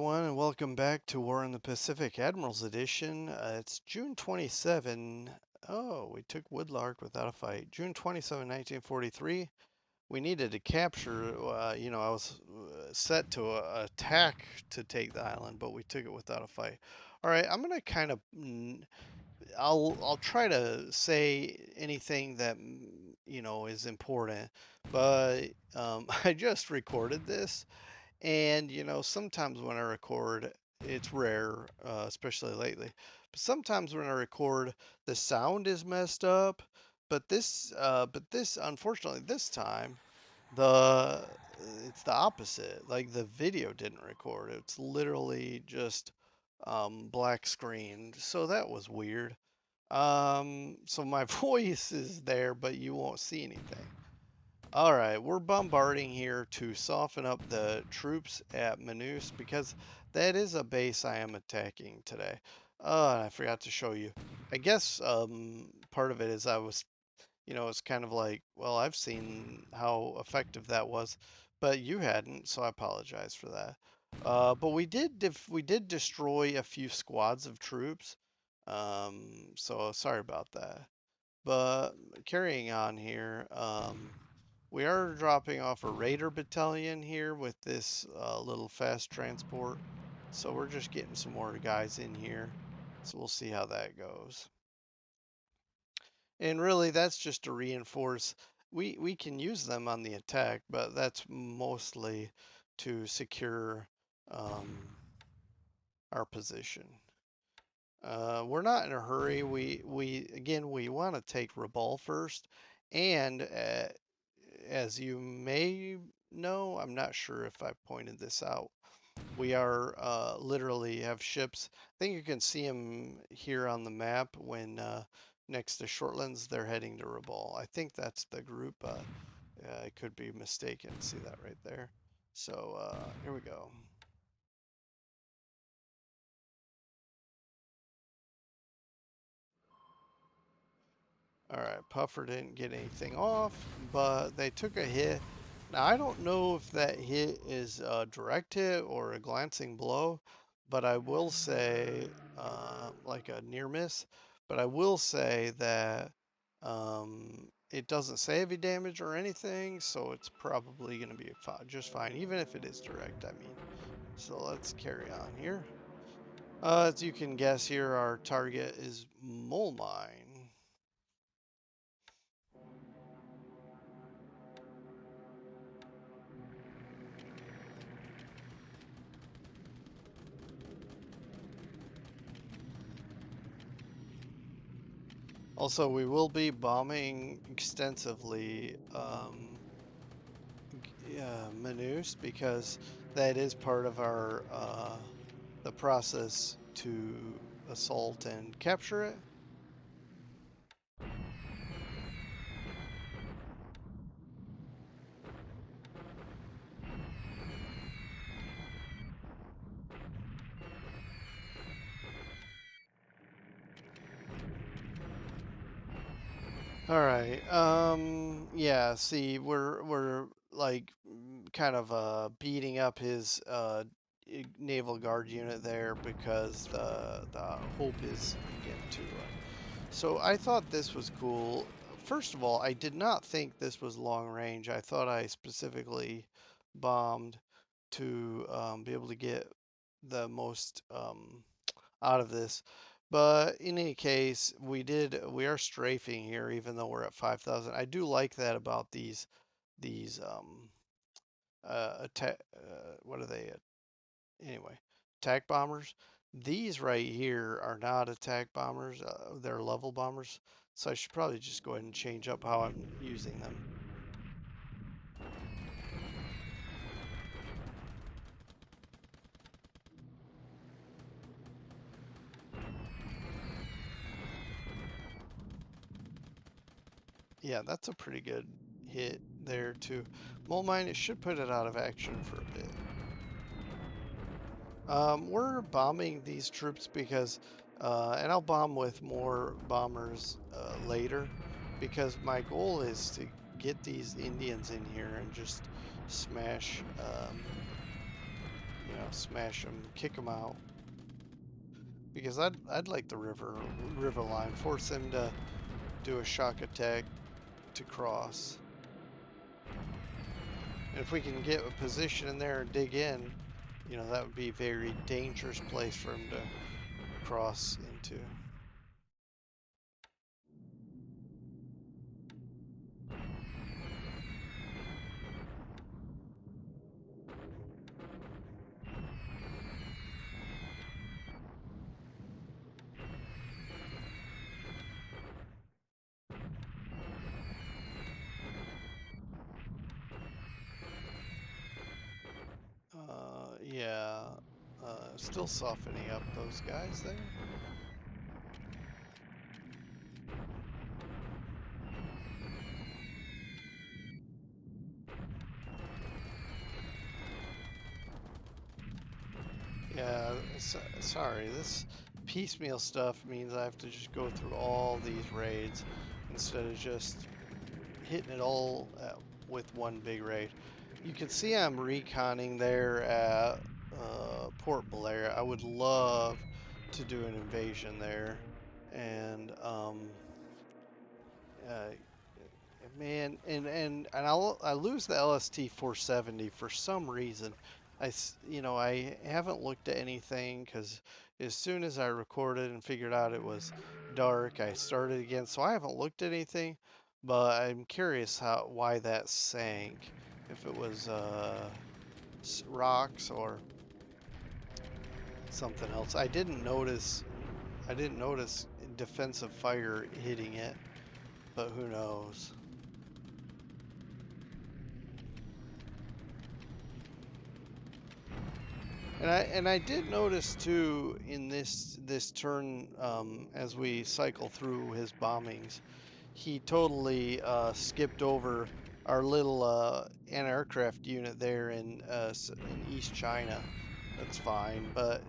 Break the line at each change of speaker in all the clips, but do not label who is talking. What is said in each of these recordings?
everyone, and welcome back to War in the Pacific Admirals Edition. It's June 27. Oh, we took Woodlark without a fight. June 27, 1943. We needed to capture, I was set to attack to take the island, but we took it without a fight. All right, I'm going to kind of, I'll try to say anything that, is important, but I just recorded this. And, sometimes when I record, it's rare, especially lately. But sometimes when I record, the sound is messed up. But this, unfortunately, this time, the it's the opposite. Like the video didn't record. It's literally just black screen. So that was weird. So my voice is there, but you won't see anything. All right, we're bombarding here to soften up the troops at Manus because that is a base I am attacking today. And I forgot to show you. I guess part of it is it's kind of like, well, I've seen how effective that was, but you hadn't, so I apologize for that. But we did destroy a few squads of troops, so sorry about that. But carrying on here, we are dropping off a raider battalion here with this little fast transport. So we're just getting some more guys in here. So we'll see how that goes. And really, that's just to reinforce. We can use them on the attack, but that's mostly to secure our position. We're not in a hurry. We want to take Rabaul first, and as you may know, I'm not sure if I pointed this out. We are literally have ships. I think you can see them here on the map when next to Shortlands, they're heading to Rabaul. I think that's the group. I could be mistaken. See that right there. So here we go. All right, Puffer didn't get anything off, but they took a hit. Now, I don't know if that hit is a direct hit or a glancing blow, but I will say, like a near miss, but I will say that it doesn't say heavy damage or anything, so it's probably going to be just fine, even if it is direct, I mean. So let's carry on here. As you can guess here, our target is Mole Mine. Also, we will be bombing extensively Manus because that is part of our the process to assault and capture it. All right. Yeah. See, we're like kind of beating up his naval guard unit there because the hope is again to. So I thought this was cool. First of all, I did not think this was long range. I thought I specifically bombed to be able to get the most out of this. But in any case, we are strafing here, even though we're at 5,000. I do like that about these attack. What are they? Anyway, attack bombers. These right here are not attack bombers. They're level bombers. So I should probably just go ahead and change up how I'm using them. Yeah, that's a pretty good hit there too. Mole Mine, it should put it out of action for a bit. We're bombing these troops because, and I'll bomb with more bombers later, because my goal is to get these Indians in here and just smash, smash them, kick them out. Because I'd like the river line, force them to do a shock attack to cross. And if we can get a position in there and dig in, that would be a very dangerous place for him to cross into. Yeah, still softening up those guys there. Yeah, sorry, this piecemeal stuff means I have to just go through all these raids instead of just hitting it all with one big raid. You can see I'm reconning there at Port Blair. I would love to do an invasion there, and uh, man, I lose the LST 470 for some reason. I haven't looked at anything because as soon as I recorded and figured out it was dark, I started again. So I haven't looked at anything, but I'm curious why that sank. If it was rocks or something else. I didn't notice defensive fire hitting it, but who knows? And I did notice too in this turn, as we cycle through his bombings, he totally skipped over our little anti-aircraft unit there in East China. That's fine, but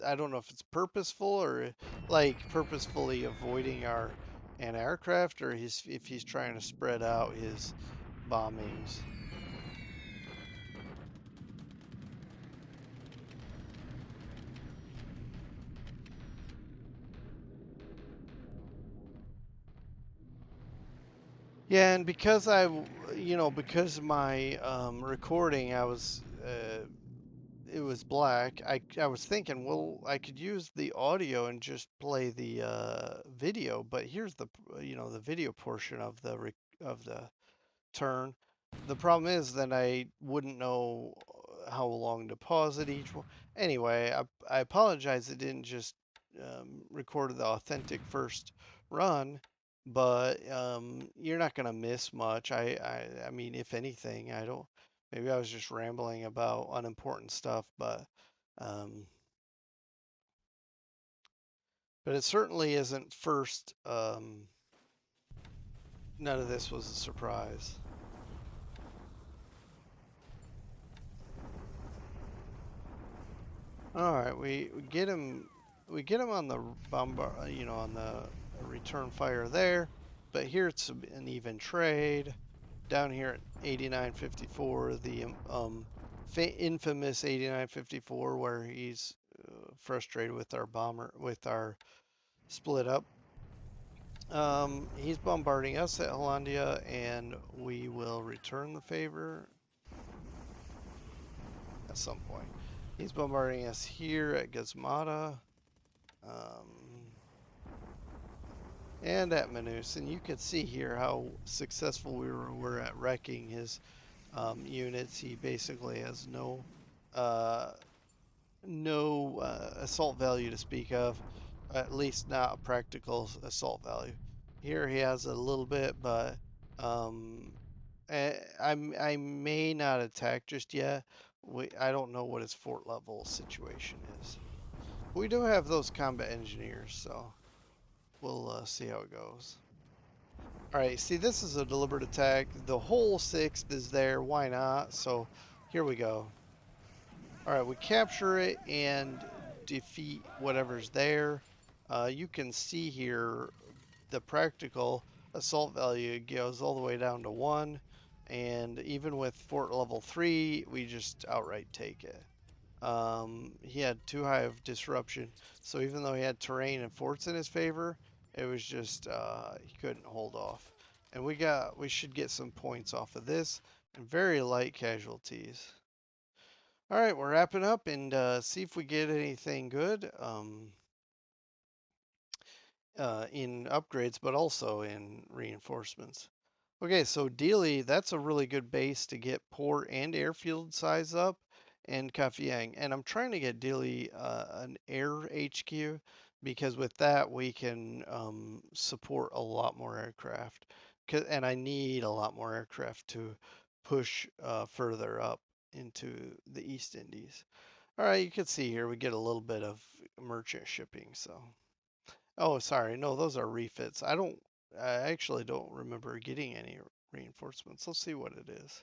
I don't know if it's purposeful or like purposefully avoiding our anti-aircraft, or if he's trying to spread out his bombings. Yeah, and because because my recording, it was black. I was thinking, well, I could use the audio and just play the video, but here's the video portion of the turn. The problem is that I wouldn't know how long to pause it each one. Anyway, I apologize it didn't just record the authentic first run, but you're not gonna miss much. I mean, if anything, I don't. Maybe I was just rambling about unimportant stuff, um, but it certainly isn't first. None of this was a surprise. All right, we get him. We get him on the bombard, on the return fire there. But here it's an even trade. Down here at 89.54, the infamous 89.54, where he's frustrated with our bomber, with our split up. He's bombarding us at Hollandia, and we will return the favor at some point. He's bombarding us here at Gazmata. And at Manus, and you can see here how successful we were at wrecking his units. He basically has uh, no assault value to speak of, at least not a practical assault value. Here he has a little bit, but um, I may not attack just yet. I don't know what his fort level situation is. We do have those combat engineers, so we'll see how it goes. All right, see, this is a deliberate attack. The whole sixth is there. Why not? So here we go. All right, we capture it and defeat whatever's there. You can see here the practical assault value goes all the way down to 1. And even with fort level 3, we just outright take it. He had too high of disruption, so even though he had terrain and forts in his favor, it was just he couldn't hold off. And we should get some points off of this and very light casualties. All right, we're wrapping up and see if we get anything good in upgrades, but also in reinforcements. Okay, so Dealey, that's a really good base to get port and airfield size up, and Kafiang. And I'm trying to get Dealey an air HQ because with that we can support a lot more aircraft. And I need a lot more aircraft to push further up into the East Indies. All right, you can see here we get a little bit of merchant shipping. So, oh, sorry, no, those are refits. I actually don't remember getting any reinforcements. Let's see what it is.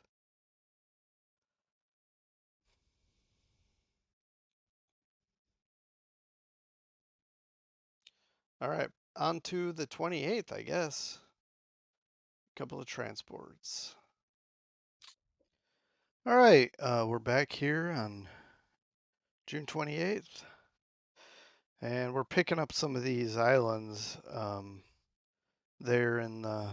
All right, on to the 28th, I guess. A couple of transports. All right, we're back here on June 28th, and we're picking up some of these islands there in the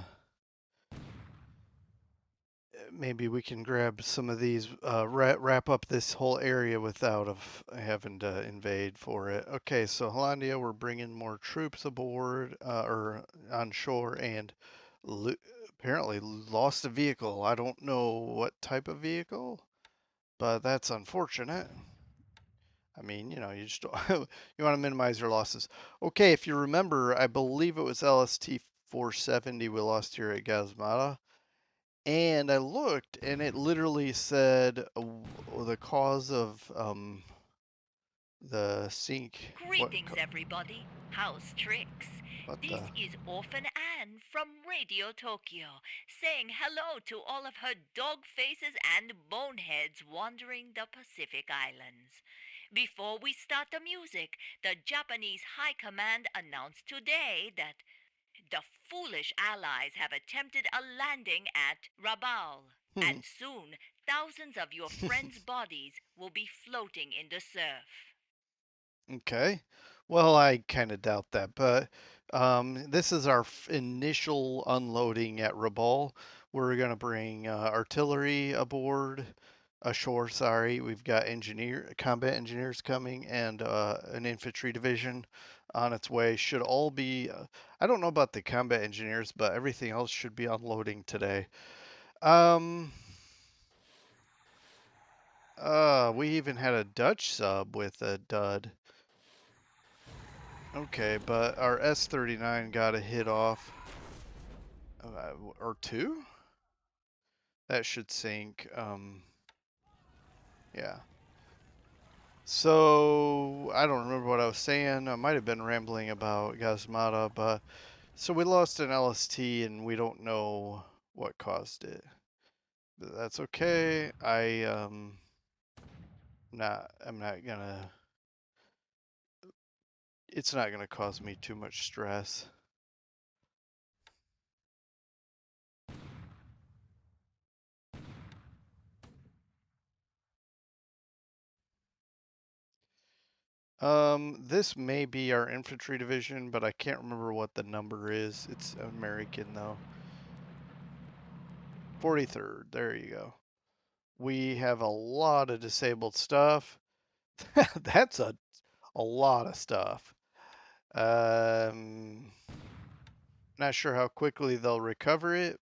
maybe we can grab some of these, wrap up this whole area without of having to invade for it. Okay, so Hollandia, we're bringing more troops aboard or on shore, and lo- apparently lost a vehicle. I don't know what type of vehicle, but that's unfortunate. I mean, you just don't you want to minimize your losses. Okay, if you remember, I believe it was LST 470 we lost here at Gazmata. And I looked, and it literally said the cause of the sink.
Greetings, everybody. How's tricks?
What
This
the?
is Orphan Anne from Radio Tokyo, saying hello to all of her dog faces and boneheads wandering the Pacific Islands. Before we start the music, the Japanese High Command announced today that the foolish allies have attempted a landing at Rabaul, and soon thousands of your friends' bodies will be floating in the surf.
Okay. Well, I kind of doubt that, but this is our initial unloading at Rabal. We're going to bring artillery aboard, ashore, sorry. We've got combat engineers coming and an infantry division on its way. Should all be, I don't know about the combat engineers, but everything else should be unloading today. Um, we even had a Dutch sub with a dud. Okay, but our S-39 got a hit off. Or two? That should sink. Yeah. So, I don't remember what I was saying. I might have been rambling about Gazmata, but so we lost an LST and we don't know what caused it. But that's okay. I'm not gonna it's not gonna cause me too much stress. This may be our infantry division, but I can't remember what the number is. It's American though. 43rd, there you go. We have a lot of disabled stuff. That's a lot of stuff. Um, Not sure how quickly they'll recover it.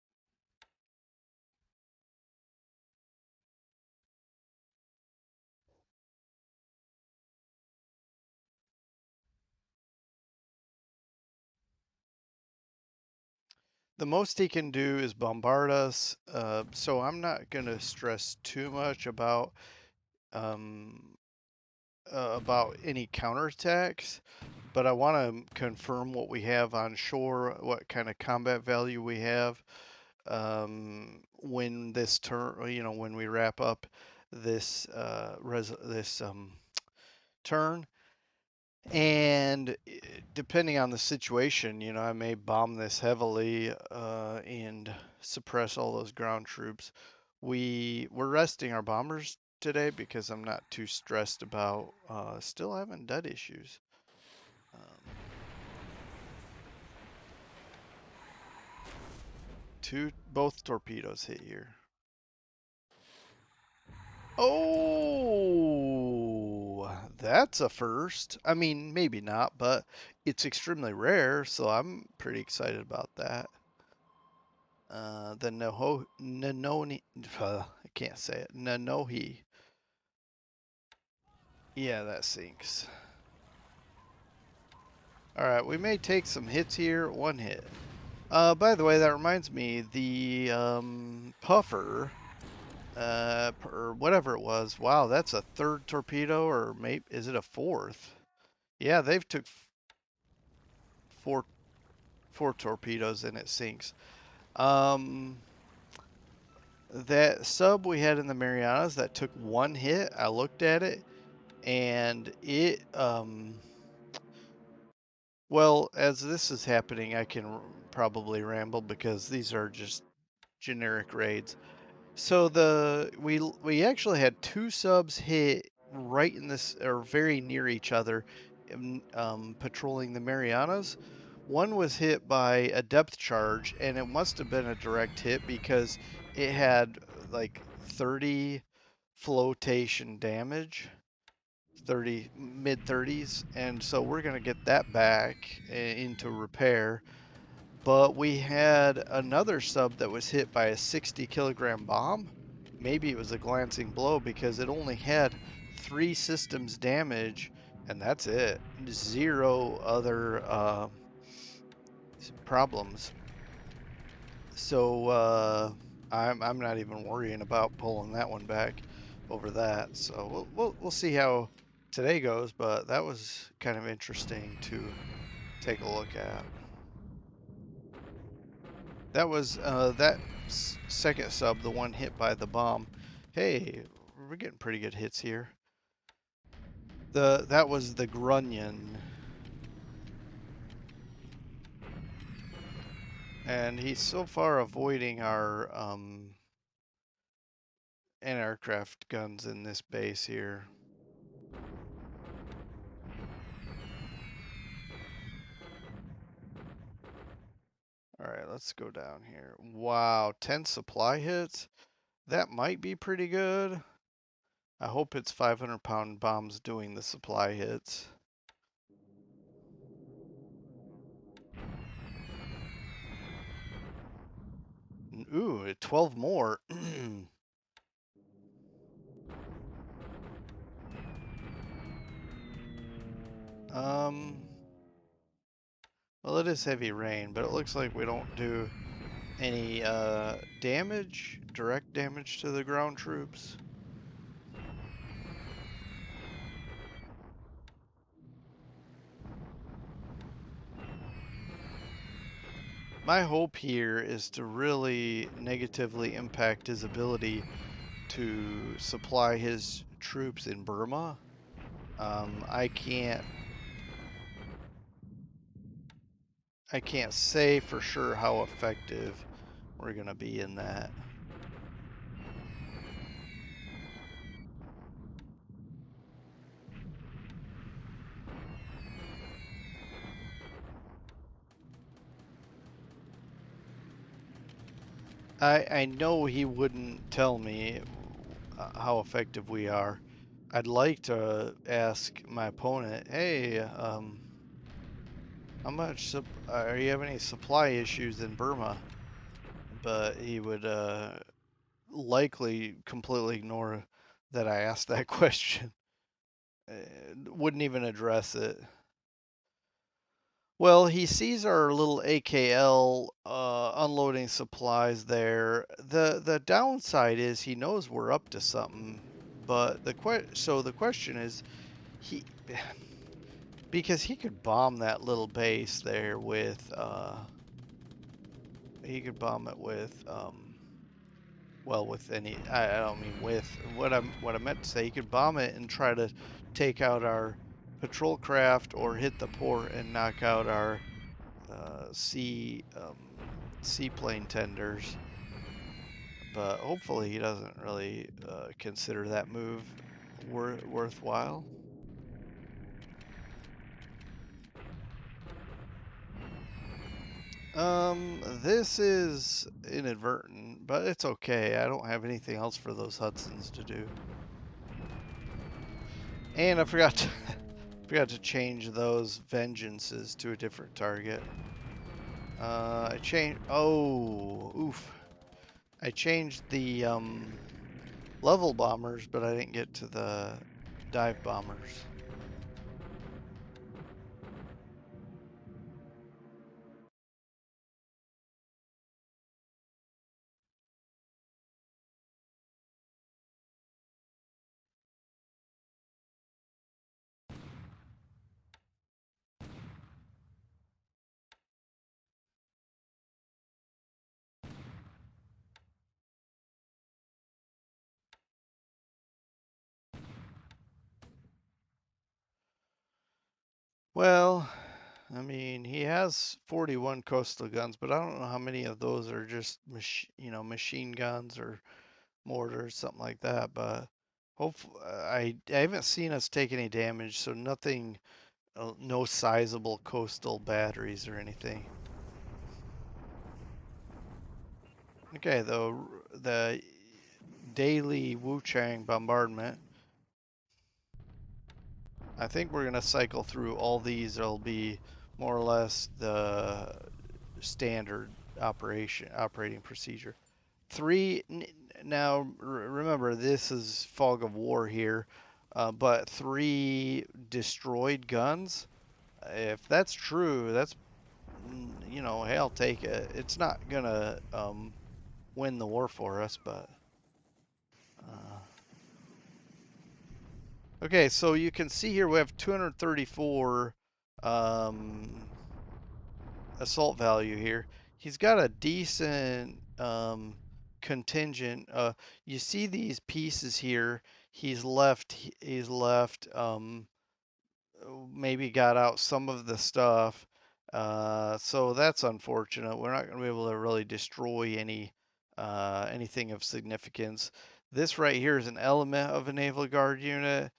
The most he can do is bombard us, so I'm not going to stress too much um, about any counterattacks. But I want to confirm what we have on shore, what kind of combat value we have when this turn, when we wrap up this turn. And depending on the situation, I may bomb this heavily and suppress all those ground troops. We're resting our bombers today because I'm not too stressed about still having dud issues. Um, both torpedoes hit here. Oh, that's a first. I mean, maybe not, but it's extremely rare, so I'm pretty excited about that. The Nanoni, I can't say it. Nanohi. Yeah, that sinks. All right, we may take some hits here. One hit. By the way, that reminds me, the puffer, or whatever it was. Wow, that's a third torpedo, or maybe is it a fourth? Yeah, they've took four four torpedoes and it sinks. Um, that sub we had in the Marianas that took one hit, I looked at it and it well, as this is happening, I can probably ramble because these are just generic raids. So we actually had two subs hit right in this or very near each other, patrolling the Marianas. One was hit by a depth charge, and it must have been a direct hit because it had like 30 flotation damage, 30 mid 30s, and so we're gonna get that back into repair. But we had another sub that was hit by a 60-kilogram bomb. Maybe it was a glancing blow because it only had 3 systems damage, and that's it. Zero other problems. So I'm not even worrying about pulling that one back over that. So we'll see how today goes, but that was kind of interesting to take a look at. That was that second sub, the one hit by the bomb. Hey, we're getting pretty good hits here. That was the Grunion, and he's so far avoiding our anti-aircraft guns in this base here. All right, let's go down here. Wow, 10 supply hits. That might be pretty good. I hope it's 500-pound bombs doing the supply hits. Ooh, 12 more. um, well, it is heavy rain, but it looks like we don't do any damage, direct damage to the ground troops. My hope here is to really negatively impact his ability to supply his troops in Burma. I can't say for sure how effective we're gonna be in that. I know he wouldn't tell me how effective we are. I'd like to ask my opponent, hey, how much are you having any supply issues in Burma? But he would likely completely ignore that I asked that question. Wouldn't even address it. Well, he sees our little AKL unloading supplies there. The downside is he knows we're up to something, but the question is he because he could bomb that little base there with he could bomb it with well, with any I don't mean with what I meant to say, he could bomb it and try to take out our patrol craft or hit the port and knock out our seaplane tenders. but hopefully he doesn't really consider that move worthwhile. This is inadvertent, but it's okay. I don't have anything else for those Hudsons to do. And I forgot to, forgot to change those vengeances to a different target. I changed. Oh, oof. I changed the level bombers, but I didn't get to the dive bombers. Well, I mean, he has 41 coastal guns, but I don't know how many of those are just machine guns or mortars, something like that. But hopefully, I haven't seen us take any damage, so nothing, no sizable coastal batteries or anything. Okay, though the daily Wu Chang bombardment. I think we're gonna cycle through all these. It'll be more or less the standard operating procedure. Three now. Remember, this is fog of war here, but three destroyed guns. If that's true, that's hey, I'll take it. It's not gonna win the war for us, but uh, okay. So you can see here we have 234 um, assault value here. He's got a decent contingent. You see these pieces here. He's left maybe got out some of the stuff. So that's unfortunate. We're not going to be able to really destroy anything of significance. This right here is an element of a Naval Guard unit.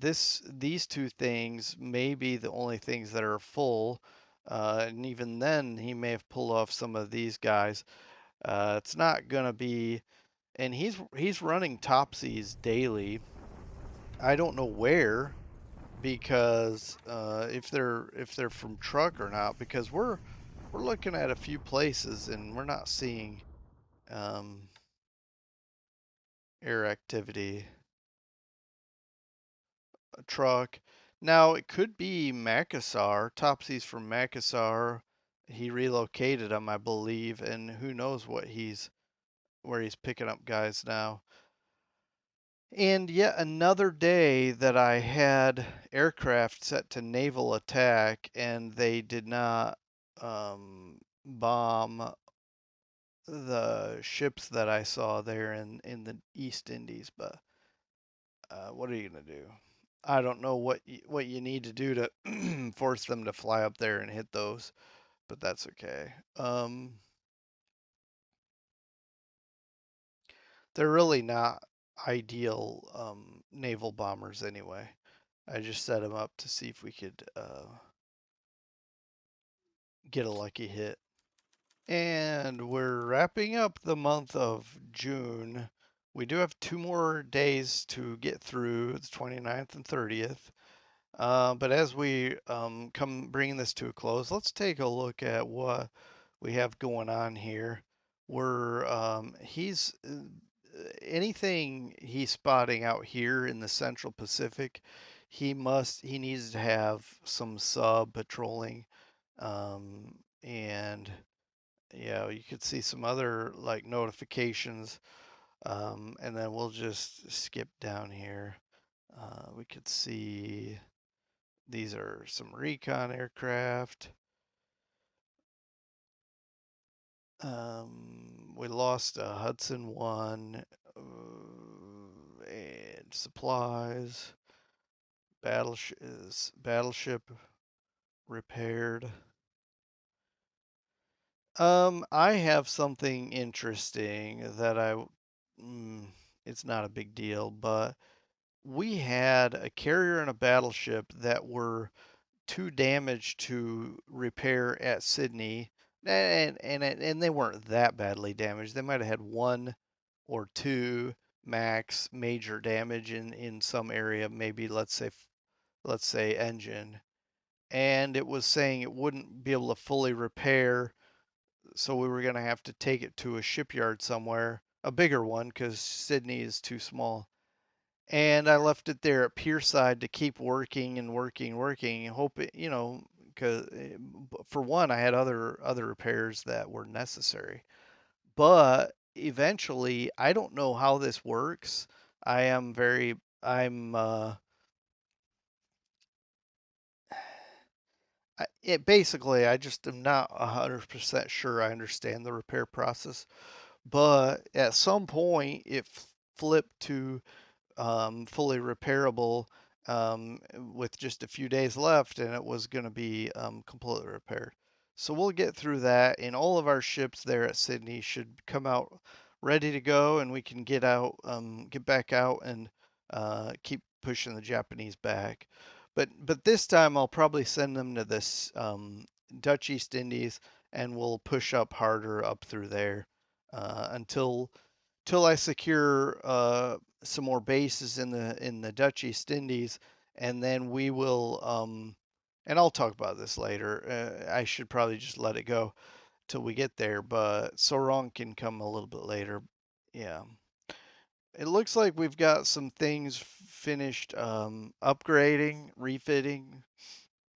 These two things may be the only things that are full. And even then, he may have pulled off some of these guys. It's not going to be, and he's running Topsies daily. I don't know where because if they're from truck or not because we're looking at a few places and we're not seeing um, air activity truck. Now it could be Makassar. Topsy's from Makassar. He relocated him, I believe, and who knows where he's picking up guys now. And yet another day that I had aircraft set to naval attack and they did not bomb the ships that I saw there in the East Indies. But what are you gonna do? I don't know what you need to do to force them to fly up there and hit those, but that's okay. They're really not ideal naval bombers anyway. I just set them up to see if we could get a lucky hit. And we're wrapping up the month of June. We do have 2 more days to get through, the 29th and 30th. But as we come bringing this to a close, let's take a look at what we have going on here. We're he's anything he's spotting out here in the Central Pacific, he needs to have some sub patrolling, and yeah, you could see some other like notifications, and then we'll just skip down here. We could see these are some recon aircraft. We lost a Hudson 1 and supplies. Battleship repaired. I have something interesting that mm, it's not a big deal, but we had a carrier and a battleship that were too damaged to repair at Sydney, and they weren't that badly damaged. They might have had one or two max major damage in some area, maybe let's say engine, and it was saying it wouldn't be able to fully repair, so we were going to have to take it to a shipyard somewhere, a bigger one, because Sydney is too small. And I left it there at Pierside to keep working and working, working, hope it, because for one, I had other repairs that were necessary. But eventually, I don't know how this works. I am very, I'm, it basically, I just am not 100% sure I understand the repair process. But at some point, it flipped to fully repairable with just a few days left, and it was going to be completely repaired. So we'll get through that, and all of our ships there at Sydney should come out ready to go, and we can get back out, and keep pushing the Japanese back. But this time I'll probably send them to this Dutch East Indies, and we'll push up harder up through there until I secure some more bases in the Dutch East Indies, and then we will. And I'll talk about this later. I should probably just let it go till we get there, but Sorong can come a little bit later. Yeah. It looks like we've got some things finished upgrading, refitting,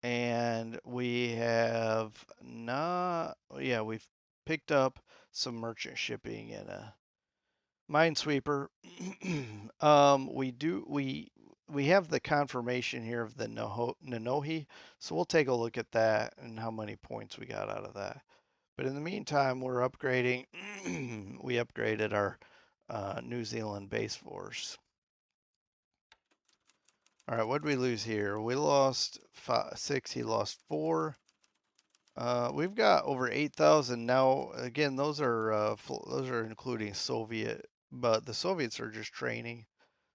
and we have not. Yeah, we've picked up some merchant shipping in a Minesweeper. We have the confirmation here of the Nanohi, so we'll take a look at that and how many points we got out of that. But in the meantime, we're upgrading. We upgraded our New Zealand base force. All right, what did we lose here? We lost six. He lost four. We've got over 8,000 now. Again, those are including Soviet, but the Soviets are just training.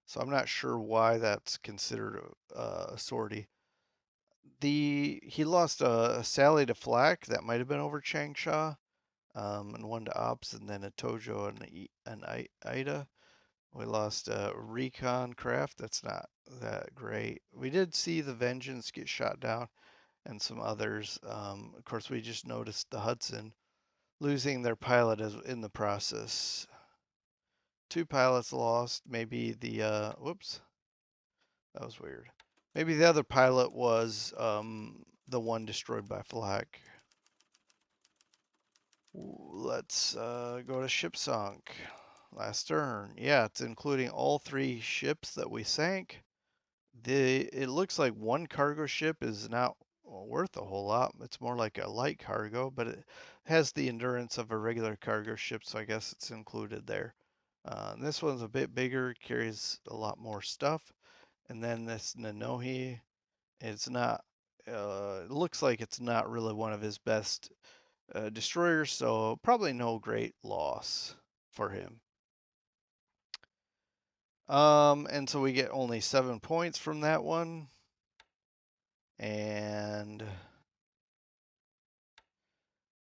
So I'm not sure why that's considered a sortie. He lost a Sally to Flak that might have been over Changsha, and one to Ops, and then a Tojo and Ida. We lost a Recon Craft. That's not that great. We did see the Vengeance get shot down and some others. Of course, we just noticed the Hudson losing their pilot as in the process. Two pilots lost. Maybe whoops, that was weird. Maybe the other pilot was the one destroyed by flak. Let's go to ship sunk. Last turn. Yeah, it's including all three ships that we sank. It looks like one cargo ship is not worth a whole lot. It's more like a light cargo, but it has the endurance of a regular cargo ship, so I guess it's included there. This one's a bit bigger, carries a lot more stuff. And then this Nanohi, it's not. It looks like it's not really one of his best destroyers, so probably no great loss for him. And so we get only 7 points from that one, and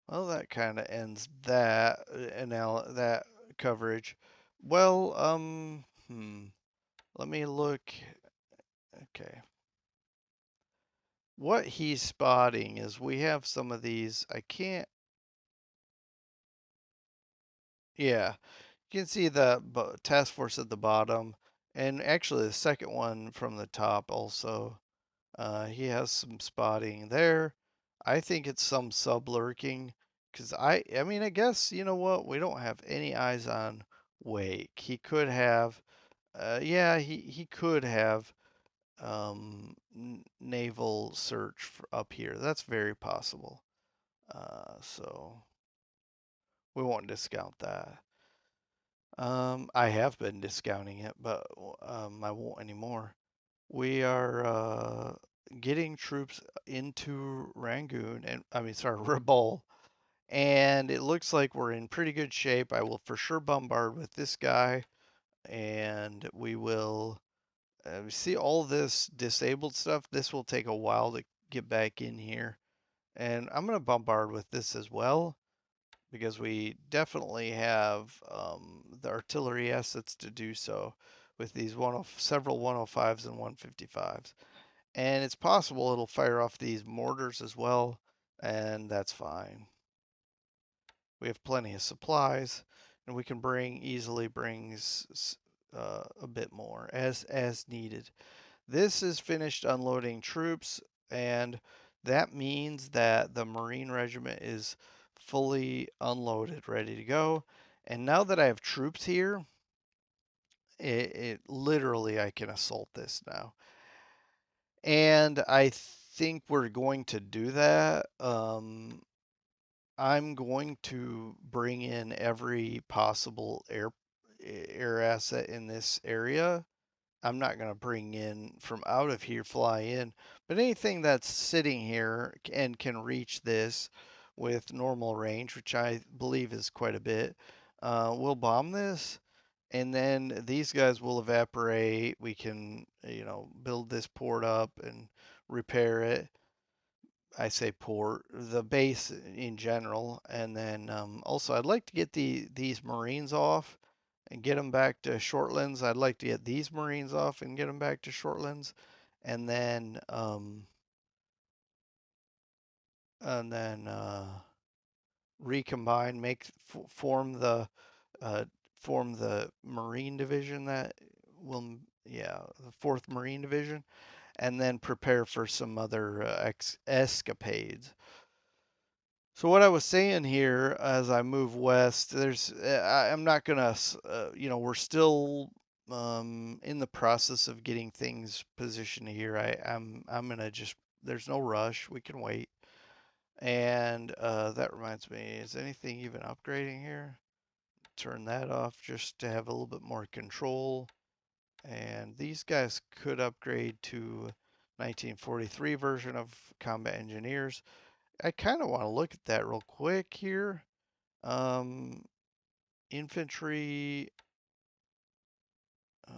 well, that kind of ends that coverage. Well, let me look. Okay, what he's spotting is we have some of these. I can't. Yeah, you can see the task force at the bottom, and actually the second one from the top also. He has some spotting there. I think it's some sub lurking, because I mean, I guess you know what? We don't have any eyes on Wake. He could have, yeah, he could have naval search up here. That's very possible. So we won't discount that. I have been discounting it, but I won't anymore. We are getting troops into Rangoon, and I mean, sorry, Rabaul, And it looks like we're in pretty good shape. I will for sure bombard with this guy, and we will see all this disabled stuff. This will take a while to get back in here. And I'm going to bombard with this as well because we definitely have the artillery assets to do so with these several 105s and 155s. And it's possible it'll fire off these mortars as well, and that's fine. We have plenty of supplies, and we can easily bring a bit more as needed. This is finished unloading troops, and that means that the Marine Regiment is fully unloaded, ready to go. And now that I have troops here, it literally I can assault this now. And I think we're going to do that. I'm going to bring in every possible air asset in this area. I'm not going to bring in from out of here, fly in, but anything that's sitting here and can reach this with normal range, which I believe is quite a bit, we'll bomb this. And then these guys will evaporate. We can, build this port up and repair it. I say port, the base in general, and then also I'd like to get these Marines off and get them back to Shortlands. I'd like to get these Marines off and get them back to Shortlands, and then and then recombine, form the uh, form the Marine division that will, yeah, the Fourth Marine Division, and then prepare for some other escapades. So what I was saying here, as I move west, I'm not gonna, we're still in the process of getting things positioned here. I'm gonna just, there's no rush. We can wait. And that reminds me, is anything even upgrading here? Turn that off just to have a little bit more control. And these guys could upgrade to 1943 version of combat engineers. I kind of want to look at that real quick here. Um, infantry. I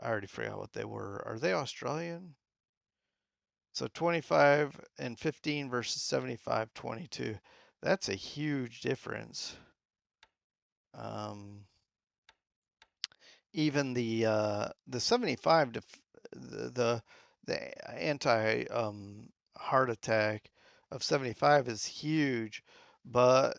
already forgot what they were. Are they Australian? So 25 and 15 versus 75, 22. That's a huge difference. Um, Even the 75 the the anti heart attack of 75 is huge, but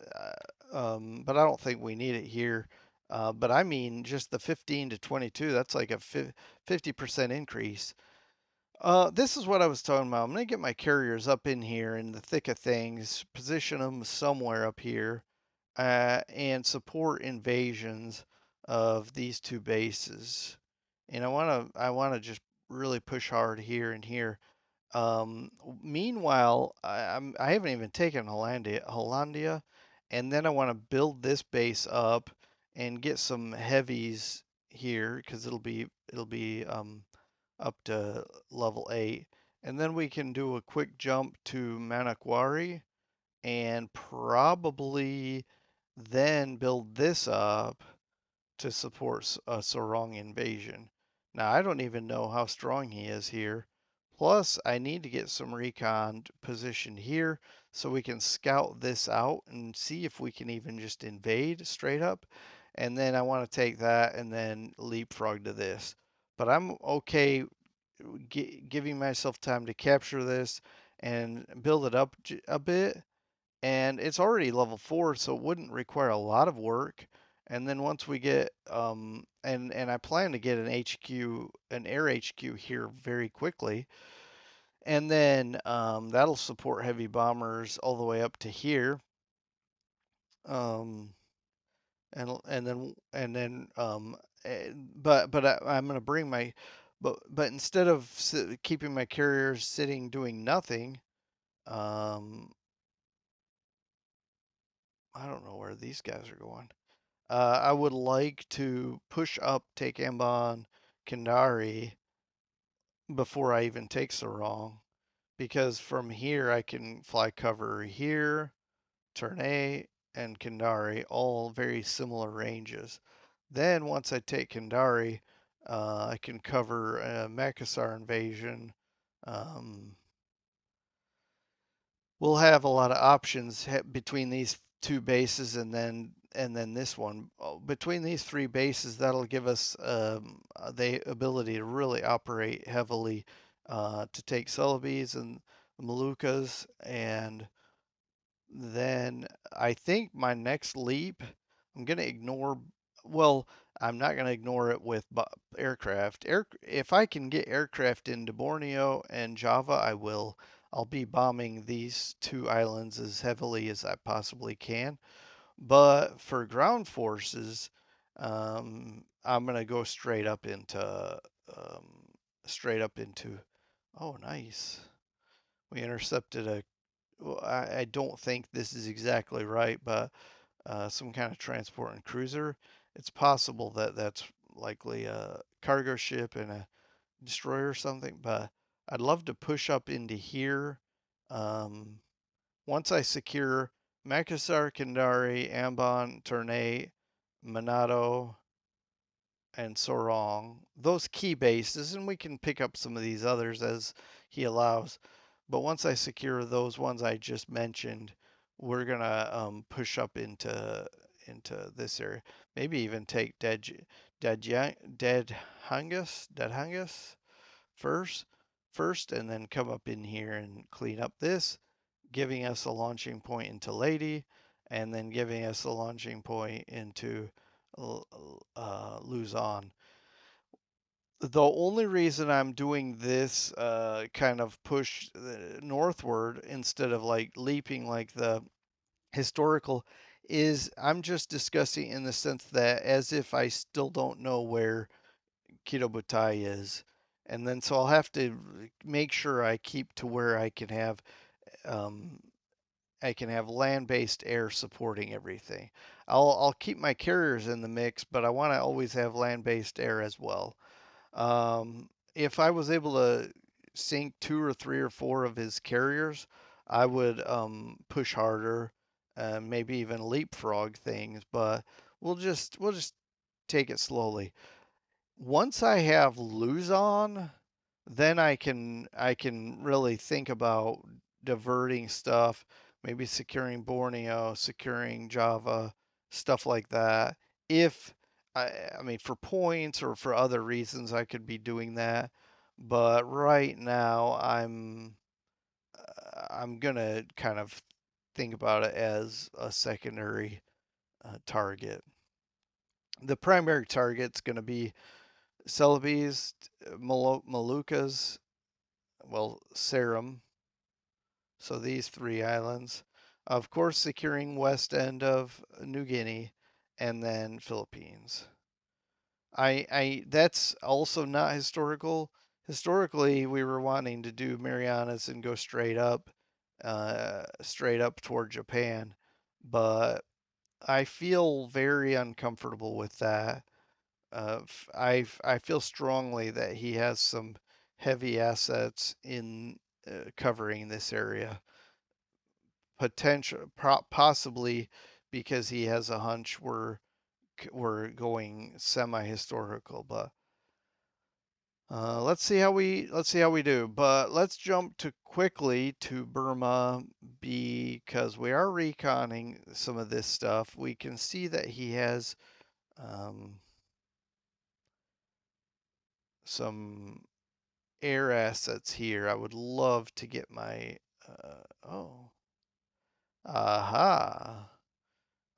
but I don't think we need it here. But I mean, just the 15 to 22, that's like a 50% increase. This is what I was talking about. I'm gonna get my carriers up in here in the thick of things, position them somewhere up here, and support invasions of these two bases. And I wanna just really push hard here and here. Meanwhile, I haven't even taken Hollandia, and then I want to build this base up and get some heavies here because it'll be up to level 8, and then we can do a quick jump to Manokwari and probably then build this up to support a Sorong invasion. Now, I don't even know how strong he is here. Plus, I need to get some recon positioned here so we can scout this out and see if we can even just invade straight up. And then I want to take that and then leapfrog to this. But I'm okay giving myself time to capture this and build it up a bit, and it's already level 4, so it wouldn't require a lot of work. And then once we get and I plan to get an air HQ here very quickly, and then that'll support heavy bombers all the way up to here. um but I'm going to bring my but instead of keeping my carriers sitting doing nothing, um I don't know where these guys are going. I would like to push up, take Ambon, Kandari before I even take Sarong. because from here I can fly cover here, Ternay, and Kandari, all very similar ranges. Then once I take Kandari, I can cover a Makassar invasion. Um, we'll have a lot of options between these two bases and then this one. Between these three bases, that'll give us the ability to really operate heavily to take Celebes and the Moluccas, and then I think my next leap, I'm gonna ignore. Well, I'm not gonna ignore it with aircraft. If I can get aircraft into Borneo and Java, I will. I'll be bombing these two islands as heavily as I possibly can. But for ground forces, I'm gonna go um, straight up into. Oh, nice. We intercepted a well, I don't think this is exactly right, but some kind of transport and cruiser. It's possible that that's likely a cargo ship and a destroyer or something, but I'd love to push up into here. Um, Once I secure Makassar, Kandari, Ambon, Ternate, Manado, and Sorong, those key bases, and we can pick up some of these others as he allows. But once I secure those ones I just mentioned, we're gonna push up into this area. Maybe even take Dead Hungus first, and then come up in here and clean up this, giving us a launching point into Lady, and then giving us a launching point into Luzon. The only reason I'm doing this kind of push northward instead of like leaping like the historical is I'm just discussing in the sense that as if I still don't know where Kitabutai is. And then so I'll have to make sure I keep to where um, I can have land-based air supporting everything. I'll keep my carriers in the mix, but I want to always have land-based air as well. If I was able to sink two or three or four of his carriers, I would push harder, maybe even leapfrog things. But we'll just take it slowly. Once I have Luzon, then I can really think about diverting stuff, maybe securing Borneo, securing Java, stuff like that. If I mean for points or for other reasons, I could be doing that. But right now, I'm gonna kind of think about it as a secondary target. The primary target's gonna be Celebes, Moluccas, well, Ceram, so these three islands. Of course, securing west end of New Guinea, and then Philippines. I that's also not historical. Historically, we were wanting to do Marianas and go straight up toward Japan, but I feel very uncomfortable with that. I feel strongly that he has some heavy assets in covering this area. Possibly because he has a hunch we're going semi-historical, but let's see how we do. But let's jump to quickly to Burma because we are reconning some of this stuff. We can see that he has um, some air assets here. I would love to get my oh, aha.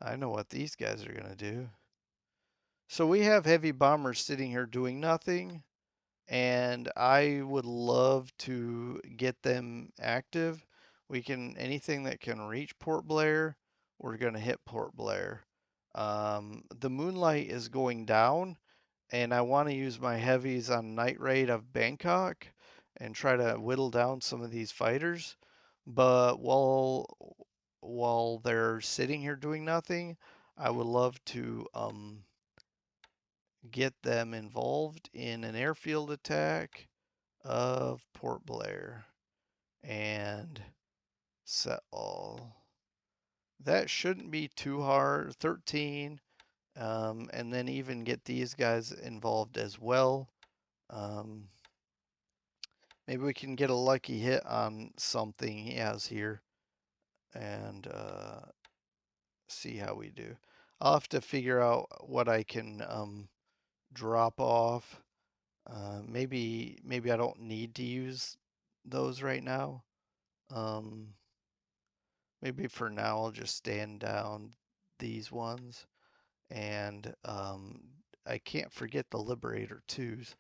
I know what these guys are gonna do. So we have heavy bombers sitting here doing nothing, and I would love to get them active. Anything that can reach Port Blair, we're gonna hit Port Blair. The moonlight is going down, and I want to use my heavies on night raid of Bangkok and try to whittle down some of these fighters. But while they're sitting here doing nothing, I would love to get them involved in an airfield attack of Port Blair. Set all. That shouldn't be too hard. 13. And then even get these guys involved as well. Um, maybe we can get a lucky hit on something he has here and see how we do. I'll have to figure out what I can drop off. Maybe I don't need to use those right now. Um, maybe for now I'll just stand down these ones. And I can't forget the Liberator twos.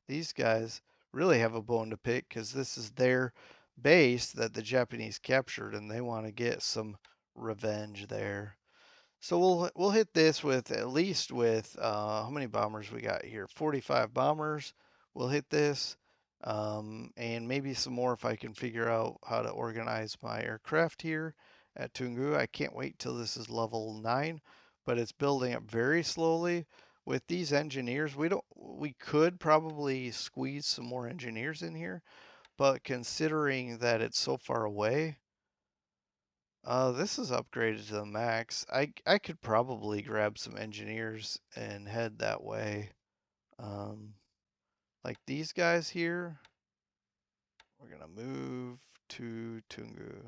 These guys really have a bone to pick because this is their base that the Japanese captured, and they want to get some revenge there. So we'll hit this with at least with how many bombers we got here? 45 bombers. We'll hit this, and maybe some more if I can figure out how to organize my aircraft here at Tungu. I can't wait till this is level 9, but it's building up very slowly. With these engineers, we could probably squeeze some more engineers in here, but considering that it's so far away, this is upgraded to the max. I could probably grab some engineers and head that way. Um, like these guys here, we're gonna move to Tungu.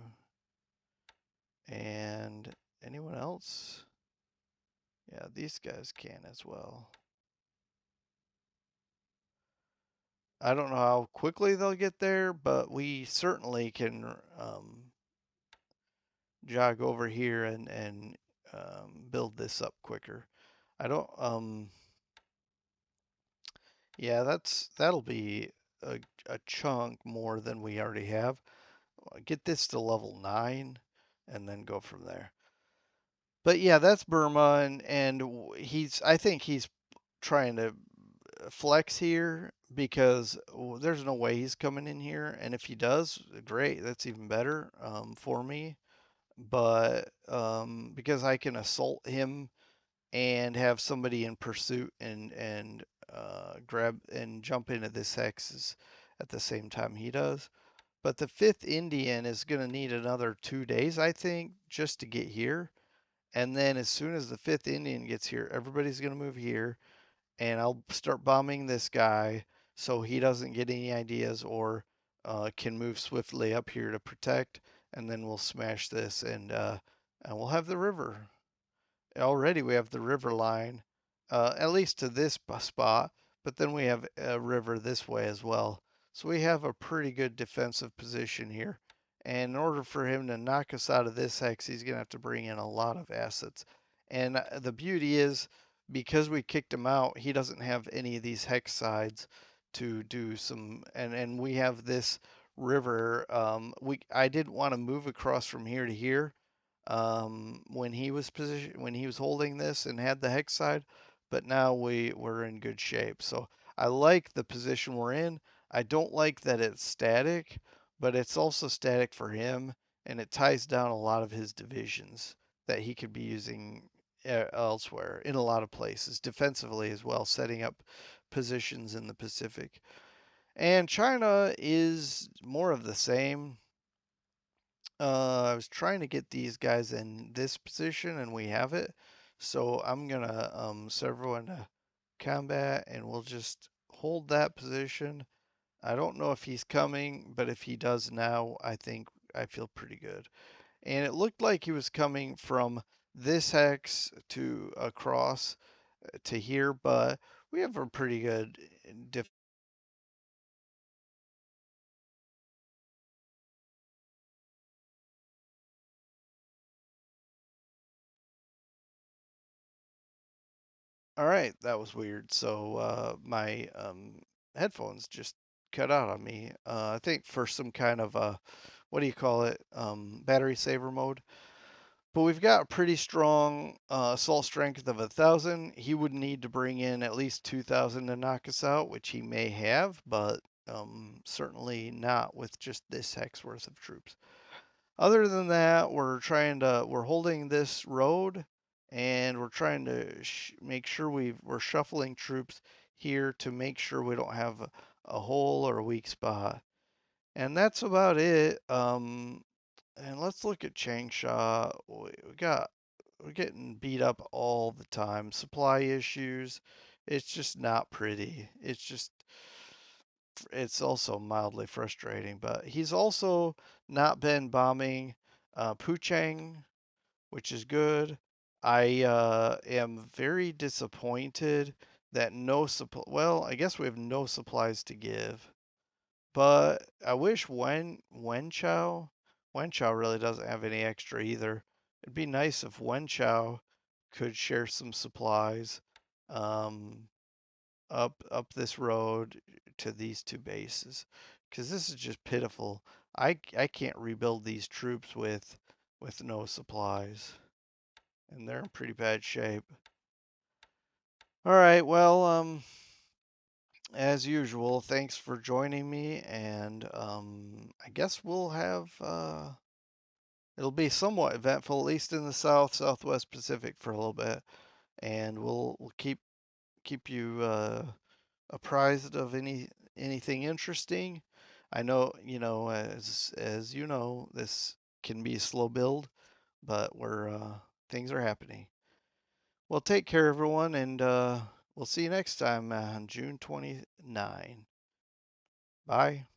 And anyone else? Yeah, these guys can as well. I don't know how quickly they'll get there, but we certainly can jog over here and build this up quicker. I don't Yeah, that'll be a chunk more than we already have. Get this to level 9 and then go from there. But yeah, that's Burma and I think he's trying to flex here because there's no way he's coming in here, and if he does, great, that's even better for me. But because I can assault him and have somebody in pursuit and grab and jump into this hex at the same time he does. But the fifth Indian is going to need another 2 days, I think, just to get here. And then as soon as the fifth Indian gets here, everybody's going to move here, and I'll start bombing this guy so he doesn't get any ideas or can move swiftly up here to protect. And then we'll smash this and we'll have the river. Already we have the river line, at least to this spot, but then we have a river this way as well. So we have a pretty good defensive position here. And in order for him to knock us out of this hex, he's going to have to bring in a lot of assets. And the beauty is, because we kicked him out, he doesn't have any of these hex sides to do some. And we have this river. I didn't want to move across from here to here when he was holding this and had the hex side, but now we're in good shape. So I like the position we're in. I don't like that it's static, but it's also static for him, and it ties down a lot of his divisions that he could be using elsewhere in a lot of places, defensively as well, setting up positions in the Pacific. And China is more of the same. I was trying to get these guys in this position, and we have it. So I'm gonna set everyone to combat, and we'll just hold that position. I don't know if he's coming, but if he does now, I think I feel pretty good. And it looked like he was coming from this hex to across to here, but we have a pretty good All right, that was weird. So my headphones just cut out on me. I think for some kind of what do you call it? Battery saver mode. But we've got a pretty strong assault strength of 1,000. He would need to bring in at least 2,000 to knock us out, which he may have, but certainly not with just this hex worth of troops. Other than that, we're holding this road, and we're trying to make sure we're shuffling troops here to make sure we don't have a hole or a weak spot. And that's about it. And let's look at Changsha. We're getting beat up all the time. Supply issues. It's just not pretty. It's also mildly frustrating. But he's also not been bombing Puchang, which is good. I am very disappointed that no supply. Well, I guess we have no supplies to give. But I wish Wenchow really doesn't have any extra either. It'd be nice if Wenchow could share some supplies um, up this road to these two bases, because this is just pitiful. I can't rebuild these troops with no supplies, and they're in pretty bad shape. All right, well, as usual, thanks for joining me, and I guess we'll have it'll be somewhat eventful, at least in the Southwest Pacific for a little bit, and we'll keep you apprised of anything interesting. I know, as you know, this can be a slow build, but we're things are happening. Well, take care, everyone, and we'll see you next time on June 29. Bye.